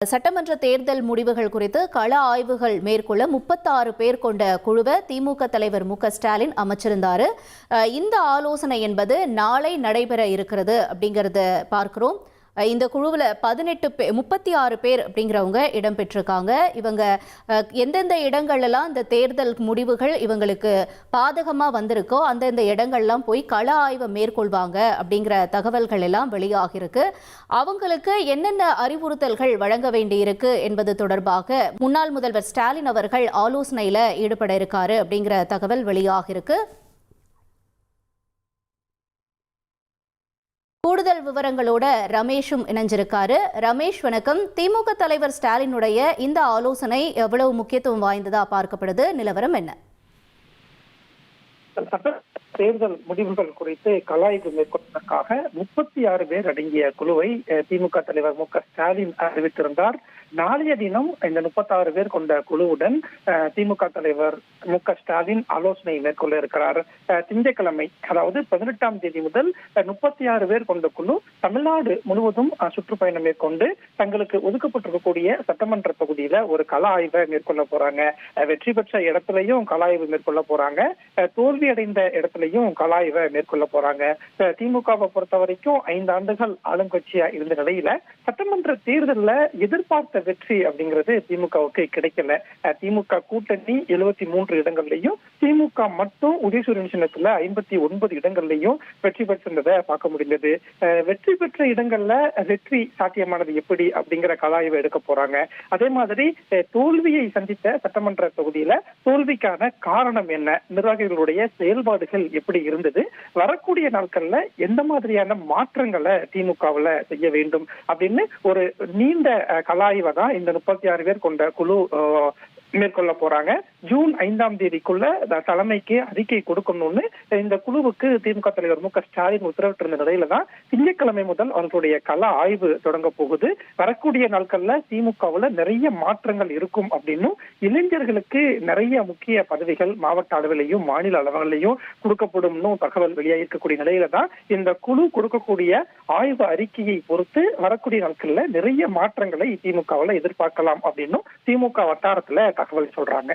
சட்டமன்ற தேர்தல் முடிவுகள் குறித்து கள ஆய்வுகள் மேற்கொள்ள 36 பேர் கொண்ட குழுவை திமுக தலைவர் மு.க.ஸ்டாலின் அமைச்சிருந்தாரு. இந்த ஆலோசனை என்பது நாளை நடைபெற இருக்கிறது அப்படிங்கறத பார்க்கிறோம். இந்த குழுவில் 36 பேர் அப்படிங்கிறவங்க இடம்பெற்றிருக்காங்க. இவங்க எந்தெந்த இடங்கள்லாம் இந்த தேர்தல் முடிவுகள் இவங்களுக்கு பாதகமாக வந்திருக்கோ அந்தந்த இடங்கள்லாம் போய் கள ஆய்வை மேற்கொள்வாங்க அப்படிங்கிற தகவல்கள் எல்லாம் வெளியாகிருக்கு. அவங்களுக்கு என்னென்ன அறிவுறுத்தல்கள் வழங்க வேண்டியிருக்கு என்பது தொடர்பாக முன்னாள் முதல்வர் ஸ்டாலின் அவர்கள் ஆலோசனையில் ஈடுபட இருக்காரு அப்படிங்கிற தகவல் வெளியாகிருக்கு. கூடுதல் விவரங்களோட ரமேஷும் இணைஞ்சிருக்காரு. ரமேஷ் வணக்கம். திமுக தலைவர் ஸ்டாலினுடைய இந்த ஆலோசனை எவ்வளவு முக்கியத்துவம் வாய்ந்ததா பார்க்கப்படுது? நிலவரம் என்ன? தேர்தல் முடிவுகள் குறித்து கலாய்வு மேற்கொள்வதற்காக 36 பேர் அடங்கிய குழுவை திமுக தலைவர் மு.க.ஸ்டாலின் அறிவித்திருந்தார். நாளைய தினம் இந்த 36 பேர் கொண்ட குழுவுடன் திமுக தலைவர் மு.க.ஸ்டாலின் ஆலோசனை மேற்கொள்ள இருக்கிறார். திங்கட்கிழமை, அதாவது 18ஆம் தேதி முதல் 36 பேர் கொண்ட குழு தமிழ்நாடு முழுவதும் சுற்றுப்பயணம் மேற்கொண்டு தங்களுக்கு ஒதுக்கப்பட்டிருக்கக்கூடிய சட்டமன்ற தொகுதியில ஒரு கள ஆய்வை மேற்கொள்ள போறாங்க. வெற்றி பெற்ற இடத்துலையும் கள ஆய்வு மேற்கொள்ள போறாங்க, தோல்வி அடைந்த இடத்துலையும் கள ஆய்வை மேற்கொள்ள போறாங்க. திமுகவை பொறுத்த வரைக்கும் 5 ஆண்டுகள் ஆளுங்கட்சியா இருந்த நிலையில சட்டமன்ற தேர்தலில் எதிர்பார்த்த வெற்றி அப்படிங்கிறது திமுகவுக்கு கிடைக்கல. திமுக கூட்டணி 73 இடங்கள்லையும், திமுக மட்டும் உதயசூரியன் சின்னத்துல 59 இடங்கள்லையும் வெற்றி பெற்றிருந்ததை பார்க்க முடிந்தது. வெற்றி பெற்ற இடங்கள்ல வெற்றி சாத்தியமானது எப்படி அப்படிங்கிற கலாய்வை எடுக்க போறாங்க. அதே மாதிரி தோல்வியை சந்தித்த சட்டமன்ற தொகுதியில தோல்விக்கான காரணம் என்ன, நிர்வாகிகளுடைய செயல்பாடுகள் எப்படி இருந்தது, வரக்கூடிய நாட்கள்ல எந்த மாதிரியான மாற்றங்களை திமுகவுல செய்ய வேண்டும் அப்படின்னு ஒரு நீண்ட கலாய்வை தான் இந்த 36 பேர் கொண்ட குழு மேற்கொள்ள போறாங்க. ஜூன் 5ஆம் தேதிக்குள்ள தலைமைக்கு அறிக்கை கொடுக்கணும்னு இந்த குழுவுக்கு திமுக தலைவர் மு.க.ஸ்டாலின் உத்தரவிட்டிருந்த நிலையில தான் திங்கட்கிழமை முதல் அவர்களுடைய கள ஆய்வு தொடங்க போகுது. வரக்கூடிய நாட்கள்ல திமுகவுல நிறைய மாற்றங்கள் இருக்கும் அப்படின்னும், இளைஞர்களுக்கு நிறைய முக்கிய பதவிகள் மாவட்ட அளவிலையும் மாநில அளவிலையும் கொடுக்கப்படும் தகவல் வெளியாகிருக்கக்கூடிய நிலையில தான் இந்த குழு கொடுக்கக்கூடிய ஆய்வு அறிக்கையை பொறுத்து வரக்கூடிய நாட்கள்ல நிறைய மாற்றங்களை திமுகவுல எதிர்பார்க்கலாம் அப்படின்னும் திமுக வட்டாரத்துல தகவல் சொல்றாங்க.